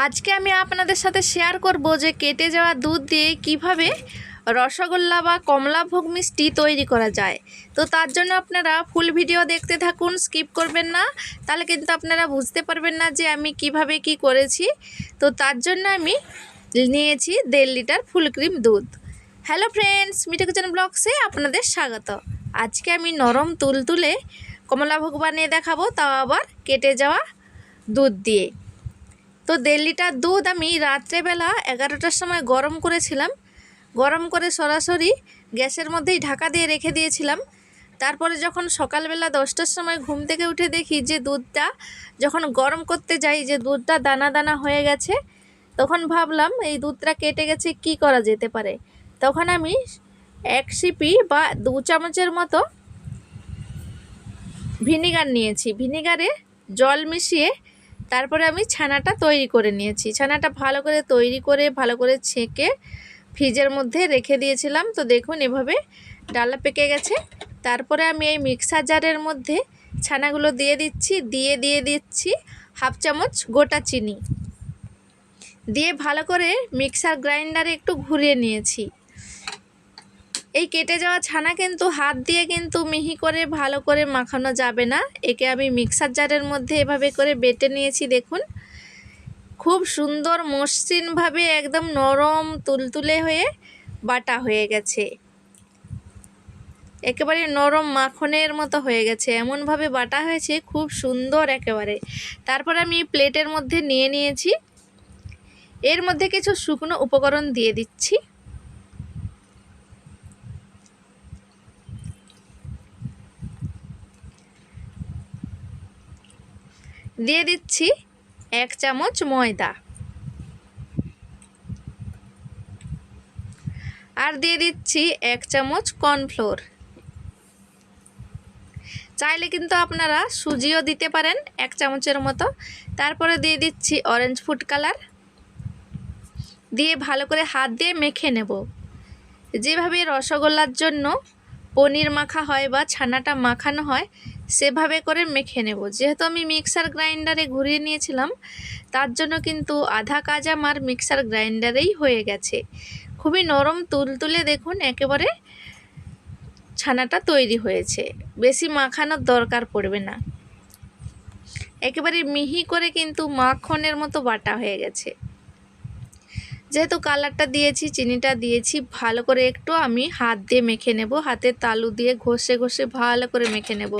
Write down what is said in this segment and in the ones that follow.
আজকে আমি আপনাদের সাথে শেয়ার করব যে কেটে যাওয়া দুধ দিয়ে কিভাবে রসগোল্লা বা কমলাভোগ মিষ্টি তৈরি করা যায়। তো তার জন্য আপনারা ফুল ভিডিও দেখতে থাকুন, স্কিপ করবেন না, তাহলে কিন্তু আপনারা বুঝতে পারবেন না যে আমি কিভাবে কি করেছি। তো তার জন্য আমি নিয়েছি 1.5 লিটার ফুল ক্রিম দুধ। হ্যালো ফ্রেন্ডস, মিঠু কিচেন ব্লগসে আপনাদের স্বাগত। আজকে আমি নরম তুলতুলে কমলাভোগ বানিয়ে দেখাবো, তাও আবার কেটে যাওয়া দুধ দিয়ে। তো 1.5 লিটার দুধ আমি রাত্রেবেলা 11টার সময় গরম করেছিলাম। গরম করে সরাসরি গ্যাসের মধ্যেই ঢাকা দিয়ে রেখে দিয়েছিলাম। তারপরে যখন সকালবেলা 10টার সময় ঘুম থেকে উঠে দেখি যে দুধটা যখন গরম করতে যাই যে দুধটা দানা দানা হয়ে গেছে, তখন ভাবলাম এই দুধটা কেটে গেছে, কি করা যেতে পারে। তখন আমি 1 সিপি বা 2 চামচের মতো ভিনিগার নিয়েছি। ভিনিগারে জল মিশিয়ে তারপরে আমি ছানাটা তৈরি করে নিয়েছি। ছানাটা ভালো করে তৈরি করে ভালো করে ছেঁকে ফ্রিজের মধ্যে রেখে দিয়েছিলাম। তো দেখুন এভাবে ডালা পেকে গেছে। তারপরে আমি এই মিক্সার জারের মধ্যে ছানাগুলো দিয়ে দিচ্ছি হাফ চামচ গোটা চিনি দিয়ে ভালো করে মিক্সার গ্রাইন্ডারে একটু ঘুরিয়ে নিয়েছি। এই কেটে যাওয়া ছানা কিন্তু হাত দিয়ে কিন্তু মিহি করে ভালো করে মাখানো যাবে না। একে আমি মিক্সার জারের মধ্যে এভাবে করে বেটে নিয়েছি। দেখুন খুব সুন্দর মসৃণভাবে একদম নরম তুলতুলে হয়ে বাটা হয়ে গেছে, একেবারে নরম মাখনের মতো হয়ে গেছে, এমনভাবে বাটা হয়েছে খুব সুন্দর একেবারে। তারপর আমি প্লেটের মধ্যে নিয়ে নিয়েছি। এর মধ্যে কিছু শুকনো উপকরণ দিয়ে দিচ্ছি। দিয়ে দিচ্ছি 1 চামচ ময়দা, আর দিয়ে দিচ্ছি 1 চামচ কর্নফ্লোর। চাইলে কিন্তু আপনারা সুজিও দিতে পারেন 1 চামচের মতো। তারপরে দিয়ে দিচ্ছি অরেঞ্জ ফুড কালার, দিয়ে ভালো করে হাত দিয়ে মেখে নেব। যেভাবে রসগোল্লার জন্য পনির মাখা হয় বা ছানাটা মাখানো হয় সেভাবে করে মেখে নেব। যেহেতু আমি মিক্সার গ্রাইন্ডারে ঘুরিয়ে নিয়েছিলাম, তার জন্য কিন্তু আধা কাজ আমার মিক্সার গ্রাইন্ডারেই হয়ে গেছে। খুবই নরম তুলতুলে দেখুন একেবারে ছানাটা তৈরি হয়েছে, বেশি মাখানোর দরকার পড়বে না, একেবারে মিহি করে কিন্তু মাখনের মতো বাটা হয়ে গেছে। যেহেতু কালারটা দিয়েছি, চিনিটা দিয়েছি, ভালো করে একটু আমি হাত দিয়ে মেখে নেব। হাতের তালু দিয়ে ঘষে ঘষে ভালো করে মেখে নেব,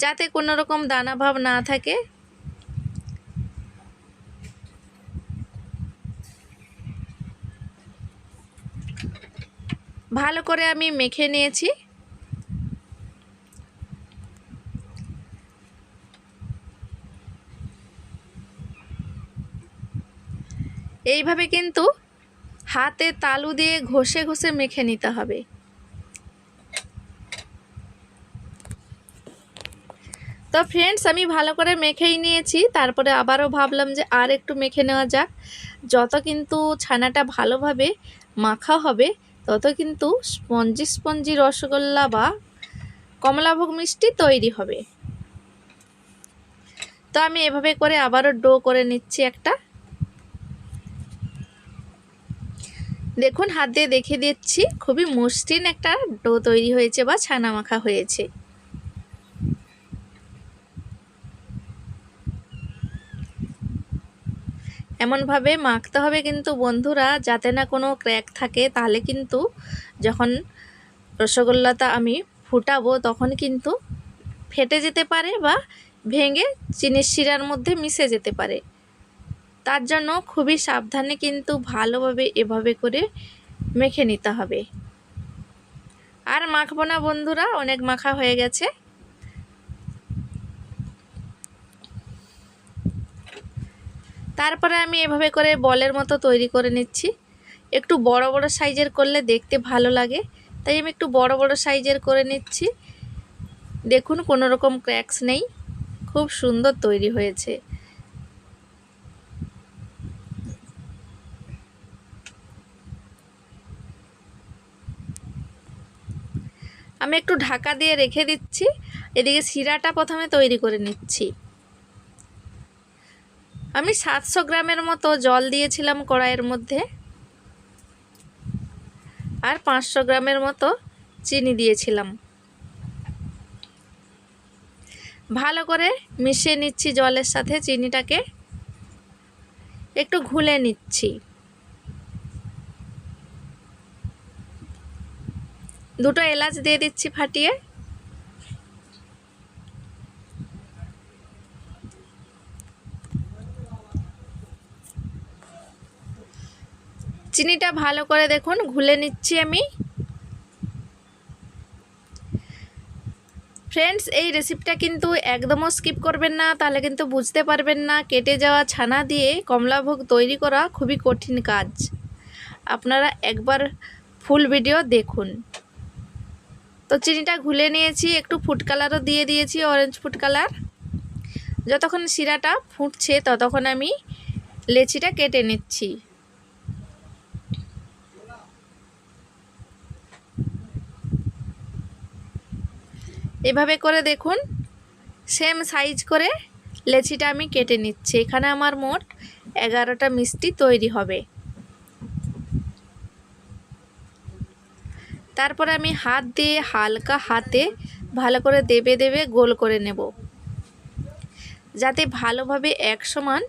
যাতে কোনো রকম দানা ভাব না থাকে। ভালো করে আমি মেখে নিয়েছি। এইভাবে কিন্তু হাতে তালু দিয়ে ঘষে ঘষে মেখে নিতে হবে। তো ফ্রেন্ডস, আমি ভালো করে মেখেই নিয়েছি। তারপরে আবারও ভাবলাম যে আর একটু মেখে নেওয়া যাক। যত কিন্তু ছানাটা ভালোভাবে মাখা হবে তত কিন্তু স্পঞ্জি স্পঞ্জি রসগোল্লা বা কমলাভোগ মিষ্টি তৈরি হবে। তো আমি এভাবে করে আবারও ডো করে নিচ্ছি একটা। দেখুন হাত দিয়ে দেখে দিচ্ছি, খুবই মসৃণ একটা ডো তৈরি হয়েছে বা ছানা মাখা হয়েছে। এমনভাবে মাখতে হবে কিন্তু বন্ধুরা, যাতে না কোনো ক্র্যাক থাকে, তাহলে কিন্তু যখন রসগোল্লাটা আমি ফুটাবো তখন কিন্তু ফেটে যেতে পারে বা ভেঙে চিনির শিরার মধ্যে মিশে যেতে পারে। তার জন্য খুবই সাবধানে কিন্তু ভালোভাবে এভাবে করে মেখে নিতে হবে। আর মাখবো না বন্ধুরা, অনেক মাখা হয়ে গেছে। তারপরে আমি এভাবে করে বলের মতো তৈরি করে নিচ্ছি। একটু বড় বড় সাইজের করলে দেখতে ভালো লাগে, তাই আমি একটু বড় বড় সাইজের করে নিচ্ছি। দেখুন কোনো রকম ক্র্যাকস নেই, খুব সুন্দর তৈরি হয়েছে। আমি একটু ঢাকা দিয়ে রেখে দিচ্ছি। এদিকে শিরাটা প্রথমে তৈরি করে নিচ্ছি। আমি 700 গ্রামের মতো জল দিয়েছিলাম কড়াইয়ের মধ্যে, আর 500 গ্রামের মতো চিনি দিয়েছিলাম। ভালো করে মিশিয়ে নিচ্ছি জলের সাথে চিনিটাকে, একটু ঘুলে নিচ্ছি। দুটো এলাচ দিয়ে দিচ্ছি ফাটিয়ে। চিনিটা ভালো করে দেখুন ঘুলে নিচ্ছি আমি। ফ্রেন্ডস, এই রেসিপিটা কিন্তু একদমও স্কিপ করবেন না, তাহলে কিন্তু বুঝতে পারবেন না। কেটে যাওয়া ছানা দিয়ে কমলাভোগ তৈরি করা খুবই কঠিন কাজ। আপনারা একবার ফুল ভিডিও দেখুন। তো চিনিটা ঘুলে নিয়েছি, একটু ফুড কালারও দিয়ে দিয়েছি, অরেঞ্জ ফুড কালার। যতক্ষণ শিরাটা ফুটছে ততক্ষণ আমি লেচিটা কেটে নিচ্ছি। এভাবে করে দেখুন সেম সাইজ করে লেচিটা আমি কেটে নিচ্ছি। এখানে আমার মোট 11টা মিষ্টি তৈরি হবে। তারপরে আমি হাত দিয়ে হালকা হাতে ভালো করে দেবে দেবে গোল করে নেব, যাতে ভালোভাবে এক সমান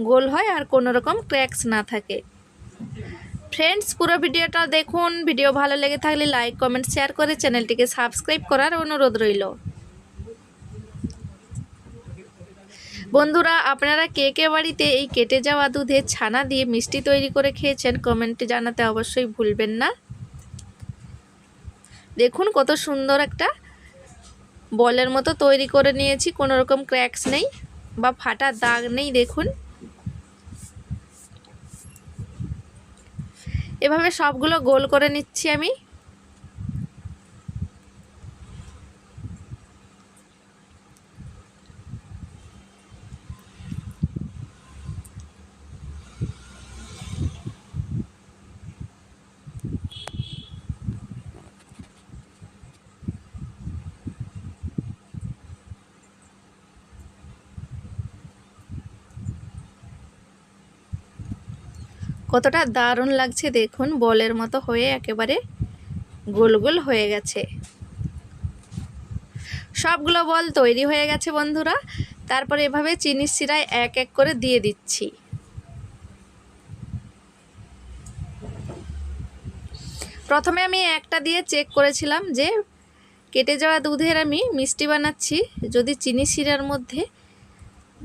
গোল হয় আর কোনো রকম ক্র্যাকস না থাকে। ফ্রেন্ডস, পুরো ভিডিওটা দেখুন। ভিডিও ভালো লেগে থাকলে লাইক কমেন্ট শেয়ার করে চ্যানেলটিকে সাবস্ক্রাইব করার অনুরোধ রইল। বন্ধুরা, আপনারা কে কে বাড়িতে এই কেটে যাওয়া দুধের ছানা দিয়ে মিষ্টি তৈরি করে খেয়েছেন কমেন্টে জানাতে অবশ্যই ভুলবেন না। দেখুন কত সুন্দর একটা বলের মতো তৈরি করে নিয়েছি, কোনো রকম ক্র্যাকস নেই বা ফাটা দাগ নেই। দেখুন এভাবে সবগুলো গোল করে নিচ্ছি আমি। কতটা দারুণ লাগছে দেখুন, বলের মতো হয়ে একেবারে গোল গোল হয়ে গেছে। সবগুলো বল তৈরি হয়ে গেছে বন্ধুরা। তারপরে এভাবে চিনির শিরায় এক এক করে দিয়ে দিচ্ছি। প্রথমে আমি একটা দিয়ে চেক করেছিলাম যে কেটে যাওয়া দুধের আমি মিষ্টি বানাচ্ছি, যদি চিনি শিরার মধ্যে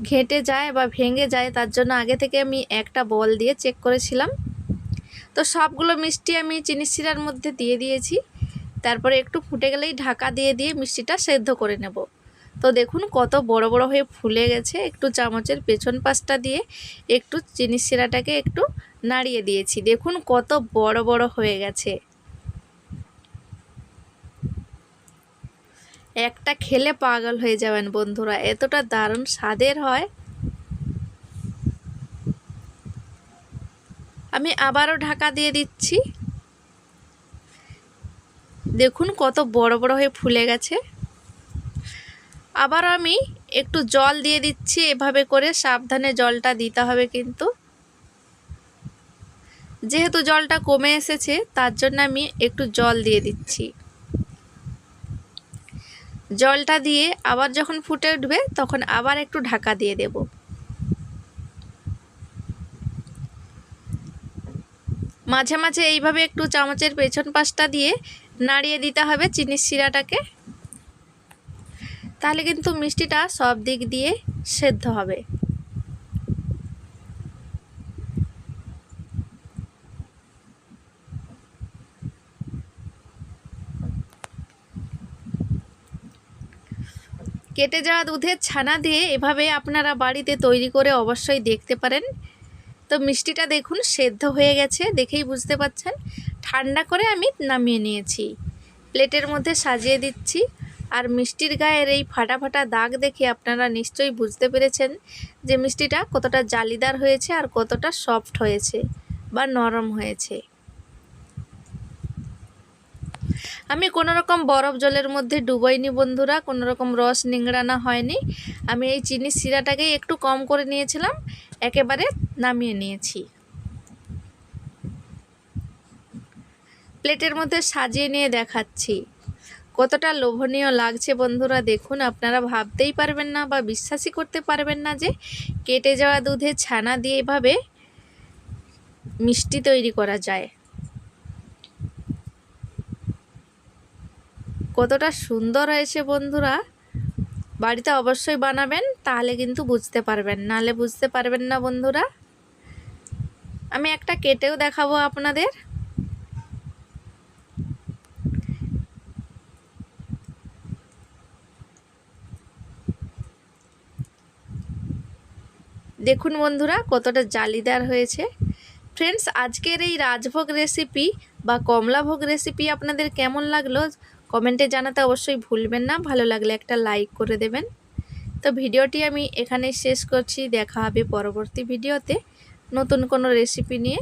ঘেঁটে যায় বা ভেঙে যায়, তার জন্য আগে থেকে আমি একটা বল দিয়ে চেক করেছিলাম। তো সবগুলো মিষ্টি আমি চিনি শিরার মধ্যে দিয়ে দিয়েছি। তারপরে একটু ফুটে গেলেই ঢাকা দিয়ে দিয়ে মিষ্টিটা সেদ্ধ করে নেব। তো দেখুন কত বড় বড় হয়ে ফুলে গেছে। একটু চামচের পেছন পাশটা দিয়ে একটু চিনি শিরাটাকে একটু নাড়িয়ে দিয়েছি। দেখুন কত বড় বড় হয়ে গেছে। একটা খেলে পাগল হয়ে যাবেন বন্ধুরা, এতটা দারুণ স্বাদের হয়। আমি আবারও ঢাকা দিয়ে দিচ্ছি। দেখুন কত বড় বড় হয়ে ফুলে গেছে। আবার আমি একটু জল দিয়ে দিচ্ছি। এভাবে করে সাবধানে জলটা দিতে হবে, কিন্তু যেহেতু জলটা কমে এসেছে তার জন্য আমি একটু জল দিয়ে দিচ্ছি। জলটা দিয়ে আবার যখন ফুটে উঠবে তখন আবার একটু ঢাকা দিয়ে দেব। মাঝে মাঝে এইভাবে একটু চামচের পেছন পাশটা দিয়ে নাড়িয়ে দিতে হবে চিনির শিরাটাকে, তাহলে কিন্তু মিষ্টিটা সব দিক দিয়ে সেদ্ধ হবে। কেটে যাওয়া দুধের ছানা দিয়ে এভাবে আপনারা বাড়িতে তৈরি করে অবশ্যই দেখতে পারেন। তো মিষ্টিটা দেখুন সেদ্ধ হয়ে গেছে, দেখেই বুঝতে পাচ্ছেন। ঠান্ডা করে আমি নামিয়ে নিয়েছি, প্লেটের মধ্যে সাজিয়ে দিচ্ছি। আর মিষ্টির গায়ের এই ফাটা ফাটা দাগ দেখে আপনারা নিশ্চয়ই বুঝতে পেরেছেন যে মিষ্টিটা কতটা জালিদার হয়েছে আর কতটা সফট হয়েছে বা নরম হয়েছে। আমি কোনো রকম বরফ জলের মধ্যে ডুবোইনি বন্ধুরা, কোনো রকম রস নিংড়ানো হয়নি। আমি এই চিনির শিরাটাকেই একটু কম করে নিয়েছিলাম, একেবারে নামিয়ে নিয়েছি। প্লেটের মধ্যে সাজিয়ে নিয়ে দেখাচ্ছি কতটা লোভনীয় লাগছে বন্ধুরা। দেখুন, আপনারা ভাবতেই পারবেন না বা বিশ্বাসই করতে পারবেন না যে কেটে যাওয়া দুধে ছানা দিয়ে এভাবে মিষ্টি তৈরি করা যায়। কতটা সুন্দর হয়েছে বন্ধুরা, বাড়িতে অবশ্যই বানাবেন, তাহলে কিন্তু বুঝতে পারবেন, নাহলে বুঝতে পারবেন না বন্ধুরা। আমি একটা কেটেও দেখাবো আপনাদের। দেখুন বন্ধুরা কতটা জালিদার হয়েছে। ফ্রেন্ডস, আজকের এই রাজভোগ রেসিপি বা কমলাভোগ রেসিপি আপনাদের কেমন লাগলো কমেন্টে জানাতে অবশ্যই ভুলবেন না। ভালো লাগলে একটা লাইক করে দেবেন। তো ভিডিওটি আমি এখানেই শেষ করছি, দেখা হবে পরবর্তী ভিডিওতে নতুন কোনো রেসিপি নিয়ে।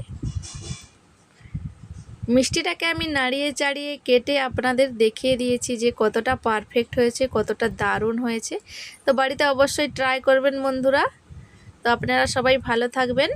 মিষ্টিটাকে আমি নাড়িয়ে চাড়িয়ে কেটে আপনাদের দেখিয়ে দিয়েছি যে কতটা পারফেক্ট হয়েছে, কতটা দারুণ হয়েছে। তো বাড়িতে অবশ্যই ট্রাই করবেন বন্ধুরা। তো আপনারা সবাই ভালো থাকবেন।